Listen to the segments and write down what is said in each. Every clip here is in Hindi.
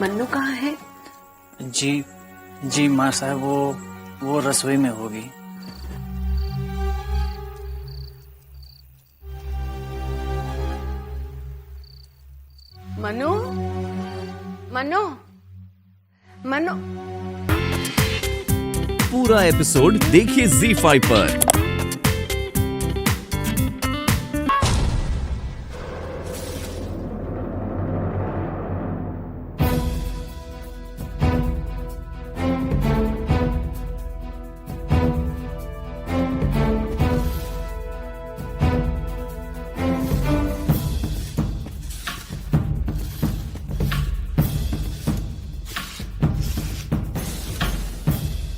मन्नू कहाँ है? जी जी माँ साहब, वो रसोई में होगी। मनु, मनु, मनु। पूरा एपिसोड देखिए ZEE5 पर।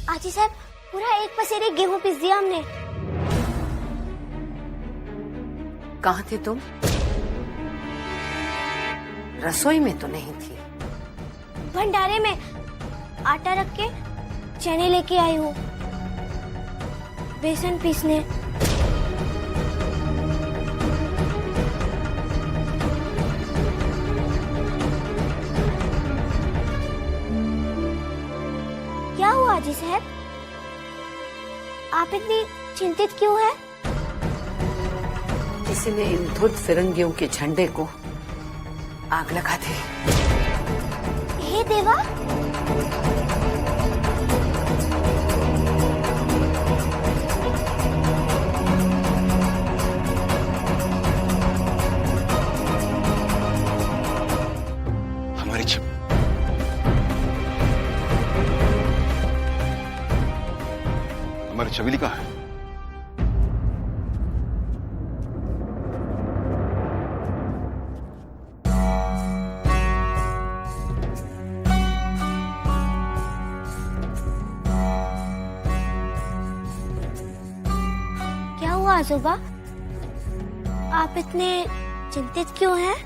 आजी साहब, पूरा एक पसेरे गेहूं पीस दिया हमने। कहाँ थे तुम? रसोई में तो नहीं थी। भंडारे में आटा रख के चने लेके आई हूँ, बेसन पीसने। क्या हुआ आजी साहब? आप इतनी चिंतित क्यों हैं? किसी ने इन धुत फिरंगियों के झंडे को आग लगा दी। हे देवा! हमारी छबीली कहाँ है? क्या हुआ आजोबा? आप इतने चिंतित क्यों हैं?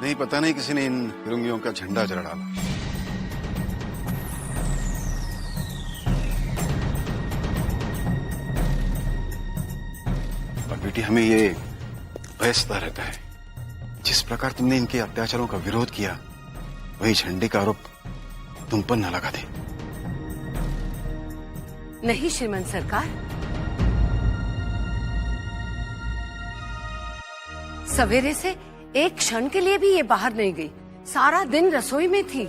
नहीं, पता नहीं किसी ने इन फिरंगियों का झंडा जला डाला। बेटी, हमें ये भय सता रहता है, जिस प्रकार तुमने इनके अत्याचारों का विरोध किया, वही झंडे का आरोप तुम पर न लगा दे। नहीं श्रीमंत सरकार, सवेरे से एक क्षण के लिए भी ये बाहर नहीं गई। सारा दिन रसोई में थी।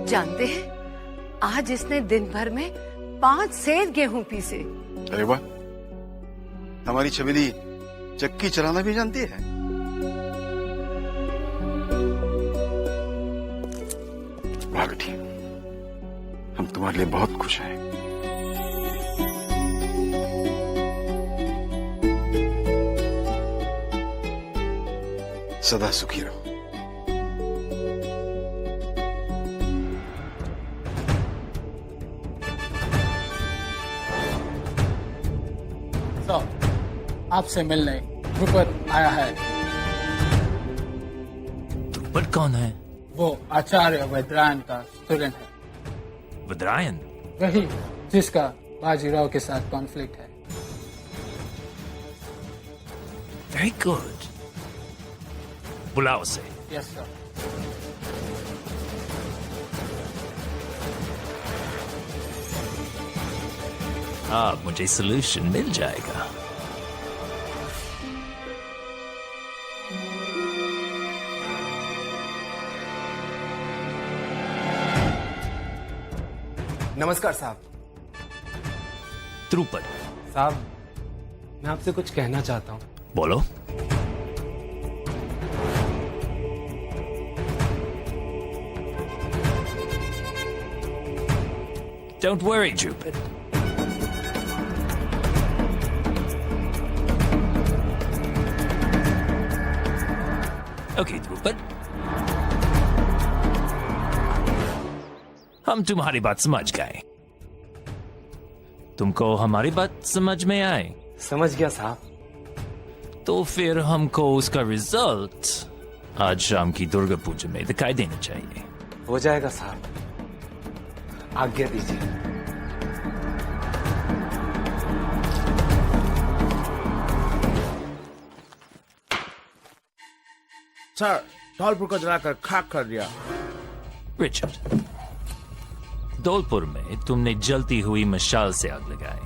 जानते हैं, आज इसने दिन भर में 5 सेर गेहूं पीसे। अरे वाह, हमारी छबीली चक्की चलाना भी जानती है। वाह बेटी, हम तुम्हारे लिए बहुत खुश हैं। सदा सुखी रहो। आपसे मिलने ध्रुपद आया है। ध्रुपद कौन है? वो आचार्य वैद्रायन का स्टूडेंट है। वैद्रायन? वही जिसका बाजीराव के साथ कॉन्फ्लिक्ट है। वेरी गुड, बुलाओ उसे। Yes sir. अब मुझे सोल्यूशन मिल जाएगा। नमस्कार साहब। ध्रुपद साहब, मैं आपसे कुछ कहना चाहता हूँ। बोलो। Don't worry, Dhrupad. Okay Dhrupad, हम तुम्हारी बात समझ गए। तुमको हमारी बात समझ में आए? समझ गया साहब। तो फिर हमको उसका रिजल्ट आज शाम की दुर्गा पूजा में दिखाई देना चाहिए। हो जाएगा साहब, आज्ञा दीजिए। सर, धौलपुर को जलाकर खाक कर दिया। रिचर्ड, धौलपुर में तुमने जलती हुई मशाल से आग लगाई,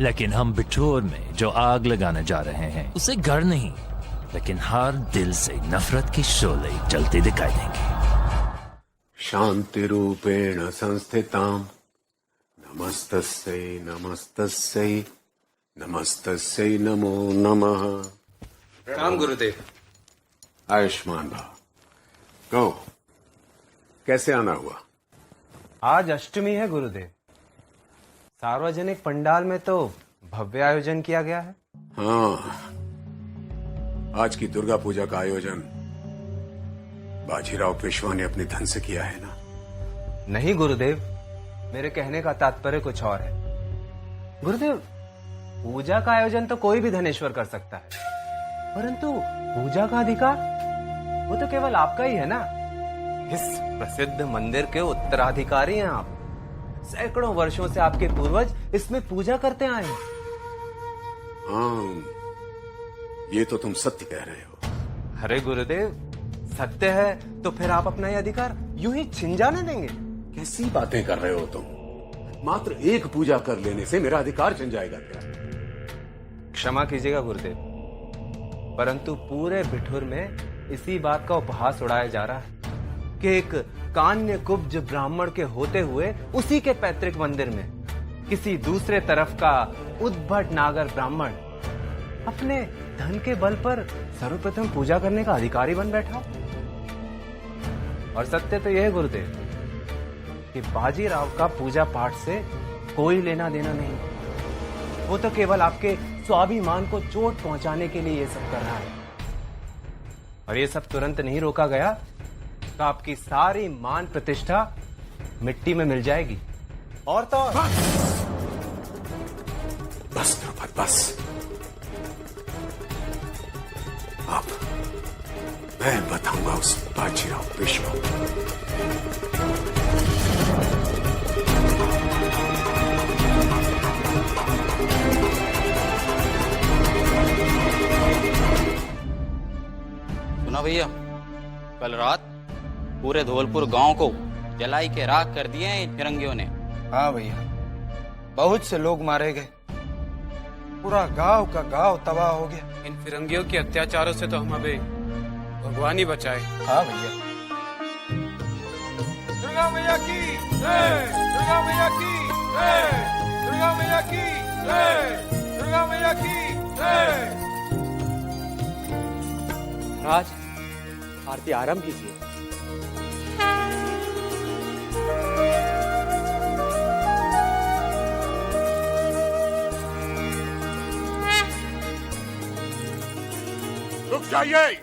लेकिन हम बिठूर में जो आग लगाने जा रहे हैं उसे घर नहीं, लेकिन हर दिल से नफरत की शोले जलते दिखाई देंगे। शांति रूपेण संस्थिताम नमस्तस्यै नमस्तस्यै नमस्तस्यै नमो नमः। प्रणाम गुरुदेव। आयुष्मान भव। कहो, कैसे आना हुआ? आज अष्टमी है गुरुदेव। सार्वजनिक पंडाल में तो भव्य आयोजन किया गया है। हाँ, आज की दुर्गा पूजा का आयोजन बाजीराव पेशवा ने अपने धन से किया है ना? नहीं गुरुदेव, मेरे कहने का तात्पर्य कुछ और है। गुरुदेव, पूजा का आयोजन तो कोई भी धनेश्वर कर सकता है, परंतु पूजा का अधिकार वो तो केवल आपका ही है ना। इस प्रसिद्ध मंदिर के उत्तराधिकारी हैं आप। सैकड़ों वर्षों से आपके पूर्वज इसमें पूजा करते आए हैं। हाँ, ये तो तुम सत्य कह रहे हो। अरे गुरुदेव, सत्य है तो फिर आप अपना ये अधिकार यूं ही छिन जाने देंगे? कैसी बातें कर रहे हो तुम? मात्र एक पूजा कर लेने से मेरा अधिकार छिन जाएगा क्या? क्षमा कीजिएगा गुरुदेव, परंतु पूरे बिठूर में इसी बात का उपहास उड़ाया जा रहा है कि एक कान्य कुब्ज ब्राह्मण के होते हुए उसी के पैतृक मंदिर में किसी दूसरे तरफ का उद्भट नागर ब्राह्मण अपने धन के बल पर सर्वप्रथम पूजा करने का अधिकारी बन बैठा। और सत्य तो यह है गुरुदेव कि बाजीराव का पूजा पाठ से कोई लेना देना नहीं। वो तो केवल आपके स्वाभिमान को चोट पहुंचाने के लिए ये सब कर रहा है। और ये सब तुरंत नहीं रोका गया तो आपकी सारी मान प्रतिष्ठा मिट्टी में मिल जाएगी। और तो बस द्रुपद, बस। अब मैं बताऊंगा उस बाजीराव पेशवा को। सुना भैया, कल रात पूरे धौलपुर गांव को जलाई के राख कर दिए हैं इन फिरंगियों ने। हाँ भैया, बहुत से लोग मारे गए, पूरा गांव का गांव तबाह हो गया। इन फिरंगियों के अत्याचारों से तो हम अभी भगवान ही बचाए। हाँ भैया। दुर्गा मैया की जय, दुर्गा मैया की जय, दुर्गा मैया की जय, दुर्गा मैया की जय। राज, आरती आरंभ कीजिए। रुक जाइए।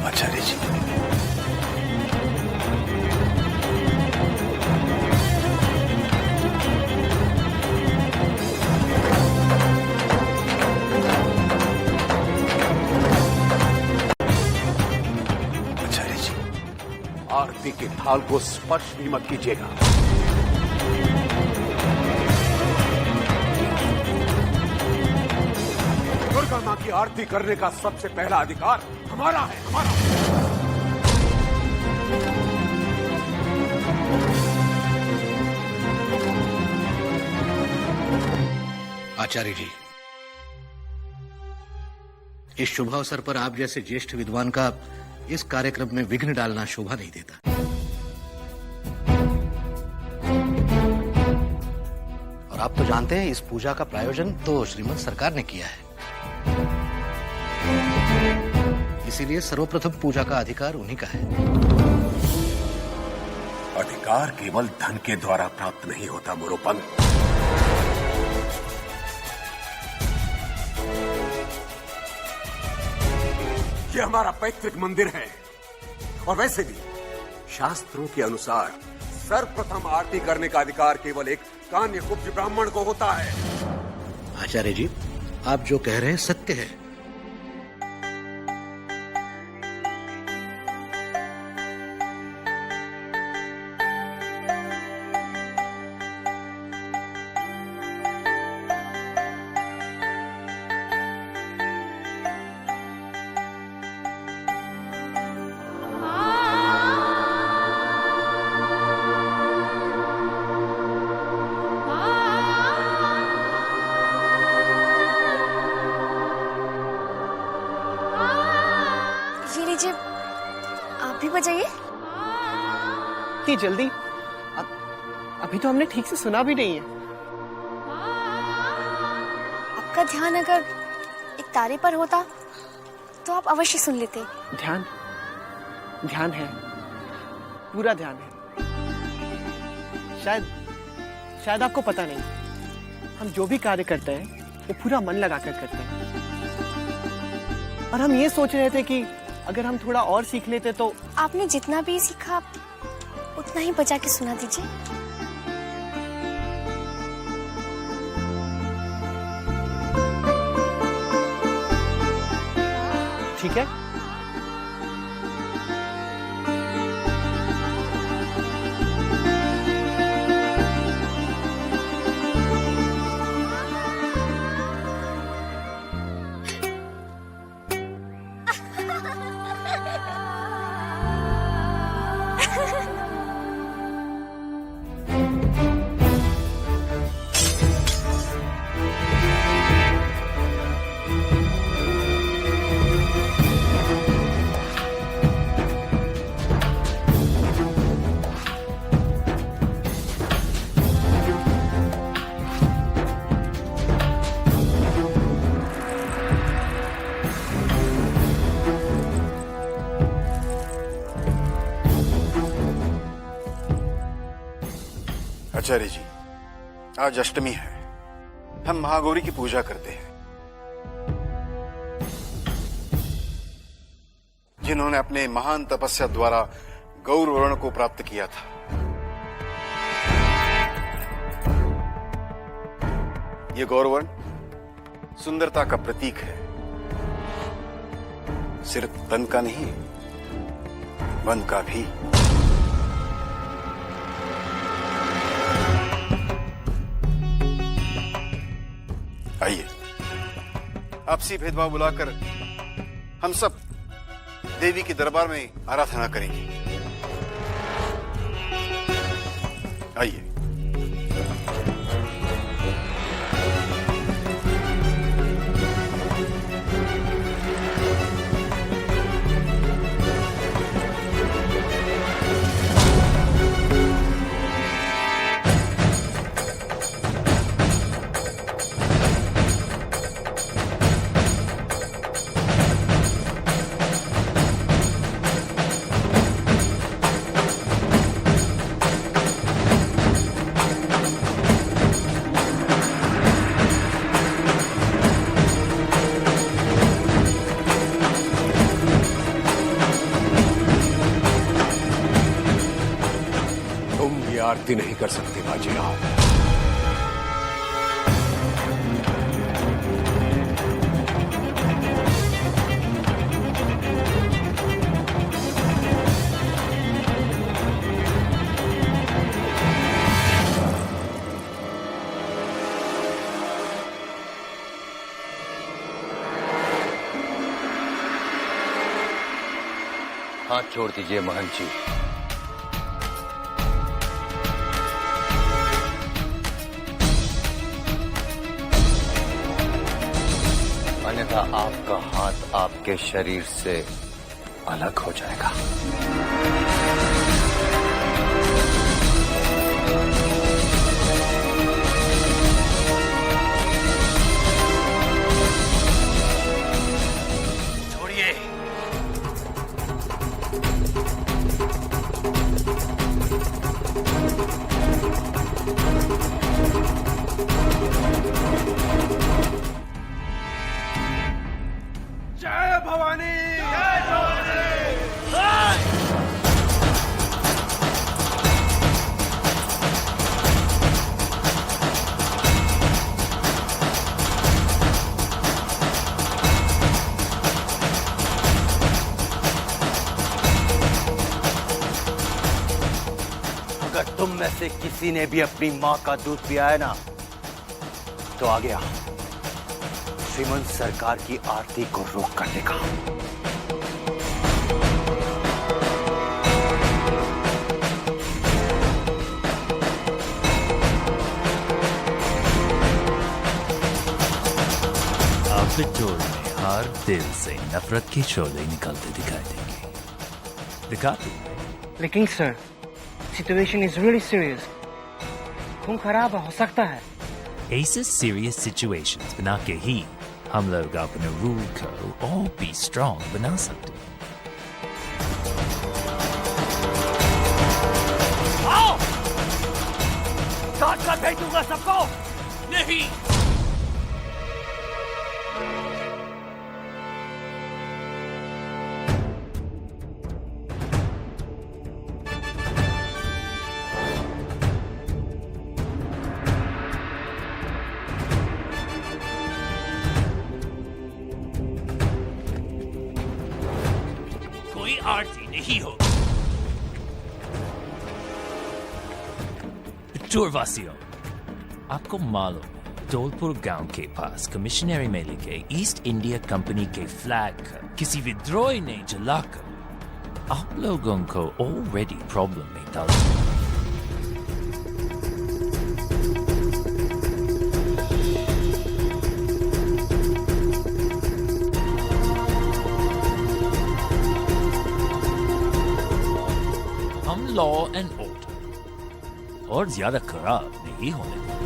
आचार्य जी, आरती के थाल को स्पर्श भी मत कीजिएगा। दुर्गा मां की आरती करने का सबसे पहला अधिकार हमारा है, हमारा। आचार्य जी, इस शुभ अवसर पर आप जैसे ज्येष्ठ विद्वान का इस कार्यक्रम में विघ्न डालना शोभा नहीं देता। और आप तो जानते हैं इस पूजा का प्रायोजन तो श्रीमद सरकार ने किया है, इसीलिए सर्वप्रथम पूजा का अधिकार उन्हीं का है। अधिकार केवल धन के द्वारा प्राप्त नहीं होता मोरोपंत। ये हमारा पैतृक मंदिर है, और वैसे भी शास्त्रों के अनुसार सर्वप्रथम आरती करने का अधिकार केवल एक कान्य कुब्ज ब्राह्मण को होता है। आचार्य जी, आप जो कह रहे हैं सत्य है। इतनी जल्दी? अभी तो हमने ठीक से सुना भी नहीं है। आपका ध्यान अगर एक तारे पर होता तो आप अवश्य सुन लेते। ध्यान ध्यान है, पूरा ध्यान है। शायद आपको पता नहीं, हम जो भी कार्य करते हैं वो पूरा मन लगाकर करते हैं। और हम ये सोच रहे थे कि अगर हम थोड़ा और सीख लेते तो। आपने जितना भी सीखा उतना ही बचा के सुना दीजिए। ठीक है। आचार्य जी, आज अष्टमी है, हम महागौरी की पूजा करते हैं, जिन्होंने अपने महान तपस्या द्वारा गौर वर्ण को प्राप्त किया था। ये गौरवर्ण सुंदरता का प्रतीक है, सिर्फ तन का नहीं, मन का भी। आइए, आपसी भेदभाव बुलाकर हम सब देवी के दरबार में आराधना करेंगे। आइए। आरती नहीं कर सकते बाजीराव। हाथ छोड़ दीजिए महंत जी। अन्यथा आपका हाथ आपके शरीर से अलग हो जाएगा। छोड़िए। जय भवानी, जय भवानी। अगर तुम में से किसी ने भी अपनी मां का दूध पिया है ना, तो आ गया श्रीमंत सरकार की आरती को रोक कर देगा। आप बिट्टोर में हर दिल से नफरत के शोले निकलते दिखाई देंगे। दिखा दूं? लेकिन sir, situation is really serious. खून खराब हो सकता है। ऐसे सीरियस सिचुएशंस बना के ही हम लोग अपने रूल को और भी स्ट्रॉन्ग बना सकते हैं। आओ! काट कर भेजूंगा सबको। नहीं, कोई आरती नहीं हो। चोरवासियों, आपको मालूम है धौलपुर गांव के पास कमिश्नरी मेले के ईस्ट इंडिया कंपनी के फ्लैग किसी विद्रोही ने जलाकर आप लोगों को ऑलरेडी प्रॉब्लम में डाल दिया। हम लॉ एंड ऑर्डर और ज्यादा खराब नहीं होने देंगे।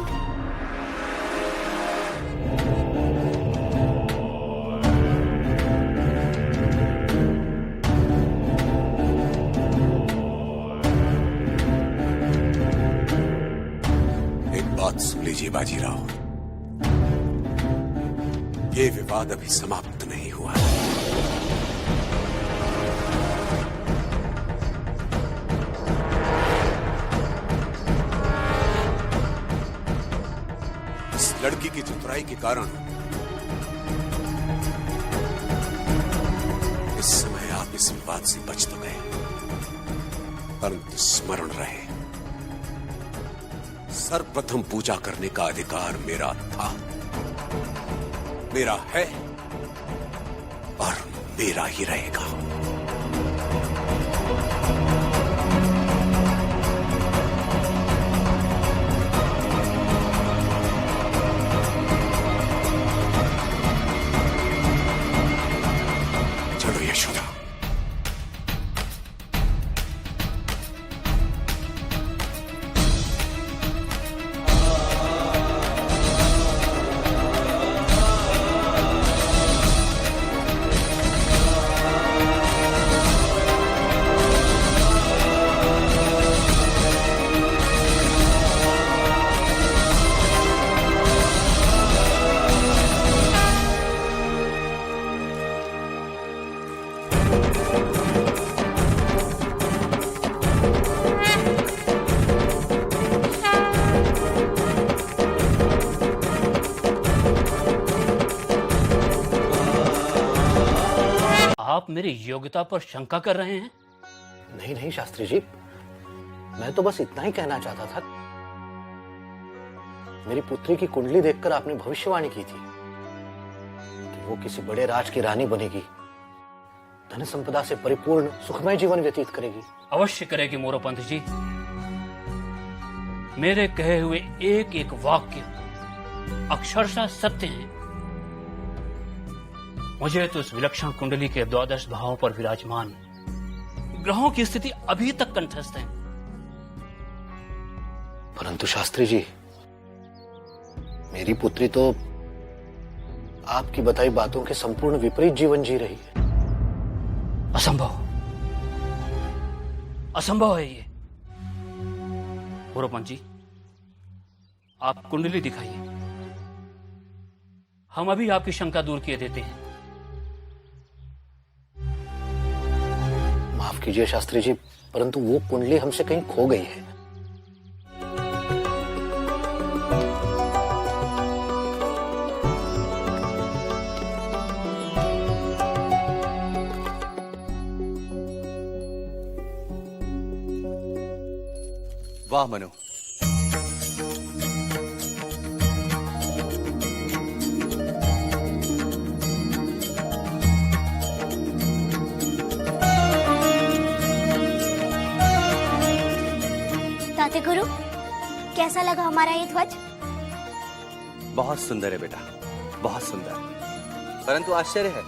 एक बात सुन लीजिए बाजीराव, ये विवाद अभी समाप्त नहीं हुआ। लड़की की चतुराई के कारण इस समय आप इस विवाद से बच तो गए, परंतु स्मरण रहे, सर्वप्रथम पूजा करने का अधिकार मेरा था, मेरा है और मेरा ही रहेगा। आप मेरी योग्यता पर शंका कर रहे हैं? नहीं नहीं शास्त्री जी, मैं तो बस इतना ही कहना चाहता था। मेरी पुत्री की कुंडली देखकर आपने भविष्यवाणी की थी कि वो किसी बड़े राज की रानी बनेगी, धन संपदा से परिपूर्ण सुखमय जीवन व्यतीत करेगी। अवश्य करेगी मोरोपंत जी। मेरे कहे हुए एक एक वाक्य अक्षरशः सत्य हैं। मुझे तो उस विलक्षण कुंडली के द्वादश भावों पर विराजमान ग्रहों की स्थिति अभी तक कंठस्थ है। परंतु शास्त्री जी, मेरी पुत्री तो आपकी बताई बातों के संपूर्ण विपरीत जीवन जी रही है। असंभव, असंभव है ये। मोरोपंत जी, आप कुंडली दिखाइए, हम अभी आपकी शंका दूर किए देते हैं। माफ कीजिए शास्त्री जी, परंतु वो कुंडली हमसे कहीं खो गई है। वाह मनु, ताते गुरु, कैसा लगा हमारा ये ध्वज? बहुत सुंदर है बेटा, बहुत सुंदर। परंतु आश्चर्य है,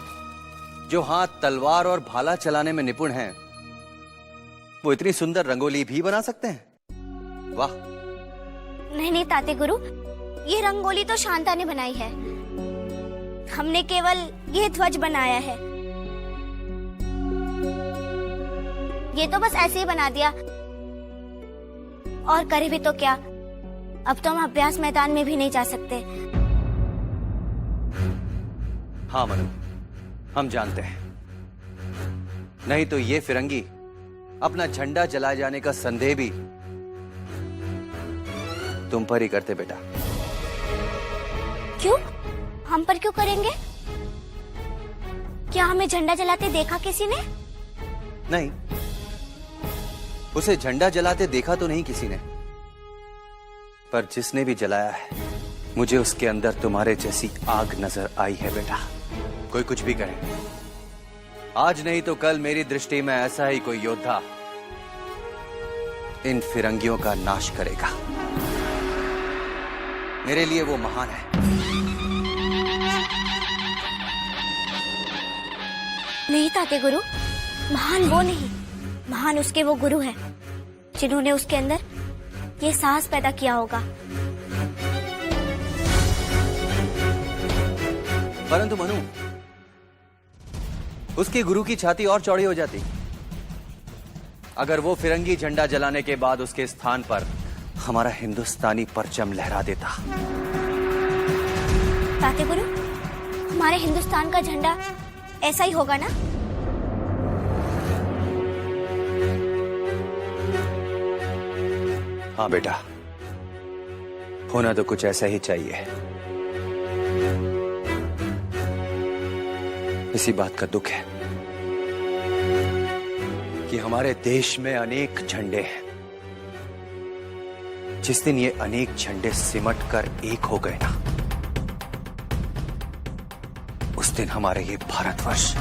जो हाथ तलवार और भाला चलाने में निपुण हैं, वो इतनी सुंदर रंगोली भी बना सकते हैं? वाह। नहीं नहीं ताते गुरु, ये रंगोली तो शांता ने बनाई है। हमने केवल ये ध्वज बनाया है। ये तो बस ऐसे ही बना दिया। और करे भी तो क्या, अब तो हम अभ्यास मैदान में भी नहीं जा सकते। हाँ मनु, हम जानते हैं। नहीं तो ये फिरंगी अपना झंडा जलाए जाने का संदेह भी तुम पर ही करते बेटा। क्यों? हम पर क्यों करेंगे? क्या हमें झंडा जलाते देखा किसी ने? नहीं, उसे झंडा जलाते देखा तो नहीं किसी ने, पर जिसने भी जलाया है मुझे उसके अंदर तुम्हारे जैसी आग नजर आई है बेटा। कोई कुछ भी कहे, आज नहीं तो कल मेरी दृष्टि में ऐसा ही कोई योद्धा इन फिरंगियों का नाश करेगा। मेरे लिए वो महान है। नहीं ताते गुरु, महान वो नहीं, महान उसके वो गुरु हैं जिन्होंने उसके अंदर ये साहस पैदा किया होगा। परंतु मनु, उसके गुरु की छाती और चौड़ी हो जाती अगर वो फिरंगी झंडा जलाने के बाद उसके स्थान पर हमारा हिंदुस्तानी परचम लहरा देता। ताते गुरु, हमारे हिंदुस्तान का झंडा ऐसा ही होगा ना? हाँ बेटा, होना तो कुछ ऐसा ही चाहिए। इसी बात का दुख है कि हमारे देश में अनेक झंडे हैं। जिस दिन ये अनेक झंडे सिमट कर एक हो गए ना, उस दिन हमारे ये भारतवर्ष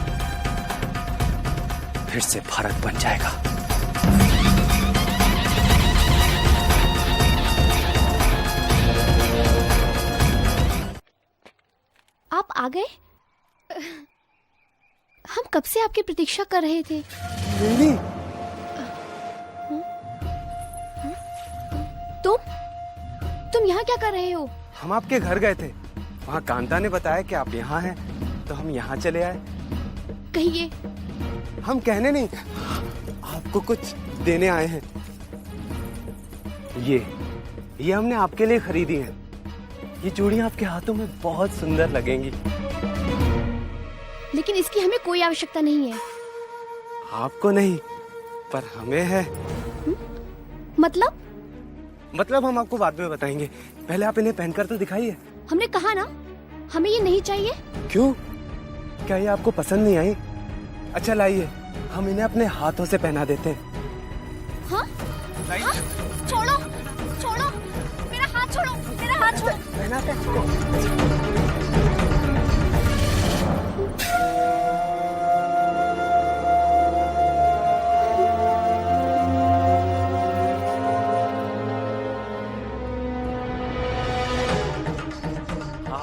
फिर से भारत बन जाएगा। आप आ गए? हम कब से आपकी प्रतीक्षा कर रहे थे। तुम यहाँ क्या कर रहे हो? हम आपके घर गए थे, वहाँ कांता ने बताया कि आप यहाँ हैं, तो हम यहाँ चले आए। कहिए। हम कहने नहीं, आपको कुछ देने आए हैं। ये हमने आपके लिए खरीदी हैं। ये चूड़ियाँ आपके हाथों में बहुत सुंदर लगेंगी। लेकिन इसकी हमें कोई आवश्यकता नहीं है। आपको नहीं, पर हमें है। मतलब हम आपको बाद में बताएंगे, पहले आप इन्हें पहनकर तो दिखाइए। हमने कहा ना, हमें ये नहीं चाहिए। क्यों? क्या ये आपको पसंद नहीं आई? अच्छा लाइए, हम इन्हें अपने हाथों से पहना देते हैं। हाँ? हाँ? छोड़ो, छोड़ो, मेरा हाथ छोड़ो, मेरा हाथ छोड़ो।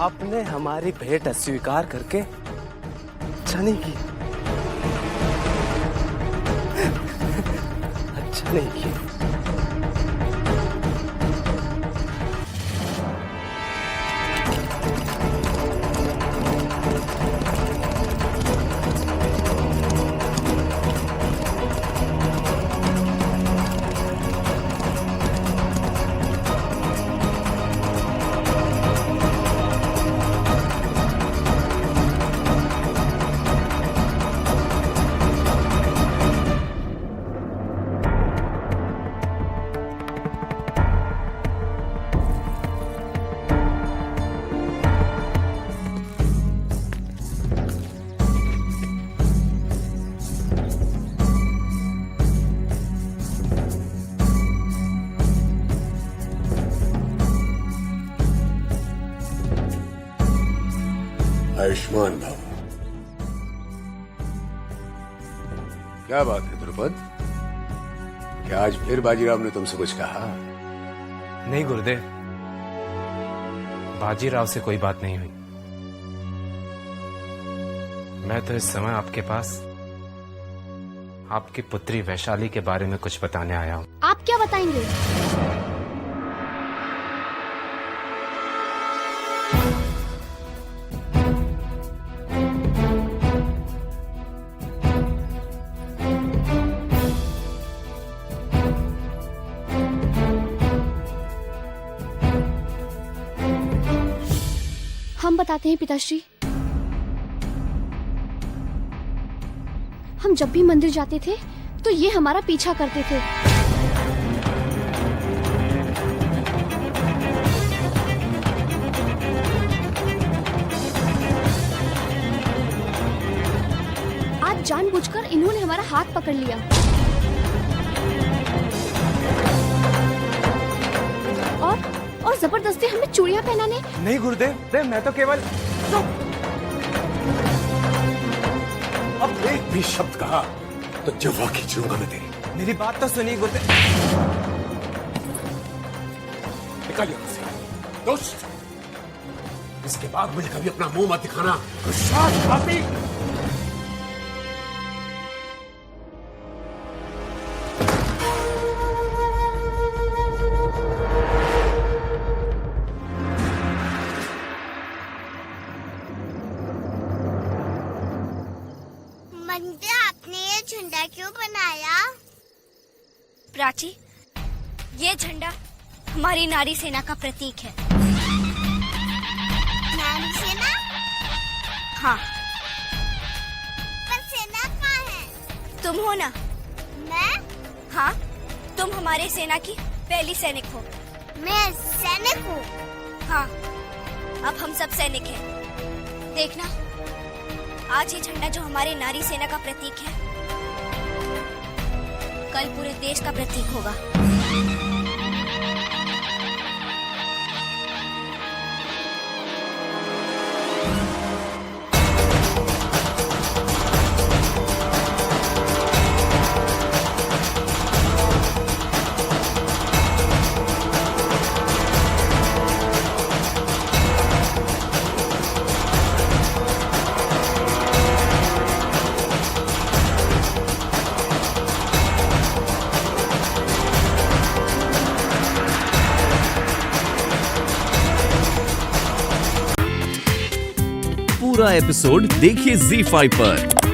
आपने हमारी भेंट अस्वीकार करके अच्छा नहीं किया। अच्छा नहीं किया। आयुष्मान भव। क्या बात है द्रुपद, क्या आज फिर बाजीराव ने तुमसे कुछ कहा? नहीं गुरुदेव, बाजीराव से कोई बात नहीं हुई। मैं तो इस समय आपके पास आपकी पुत्री वैशाली के बारे में कुछ बताने आया हूँ। आप क्या बताएंगे? हम बताते हैं पिताश्री। हम जब भी मंदिर जाते थे तो ये हमारा पीछा करते थे। आज जानबूझकर इन्होंने हमारा हाथ पकड़ लिया। और जबरदस्ती हमें चूड़ियां पहनाने। नहीं गुरुदेव, मैं तो केवल अब एक भी शब्द कहा तो जिह्वा खींचूंगा मैं तेरी। मेरी बात तो सुनिए गुरुदेव। निकल यहाँ से दोस्त। इसके बाद मुझे कभी अपना मुंह मत दिखाना। पापी। मंदिर आपने ये झंडा क्यों बनाया? प्राची, ये झंडा हमारी नारी सेना का प्रतीक है। नारी सेना? हाँ। पर सेना कहाँ है? तुम हो ना? मैं? हाँ, तुम हमारे सेना की पहली सैनिक हो। मैं सैनिक हूँ? हाँ, अब हम सब सैनिक हैं। देखना, आज ये झंडा जो हमारे नारी सेना का प्रतीक है, कल पूरे देश का प्रतीक होगा। पूरा एपिसोड देखिए ZEE5 पर।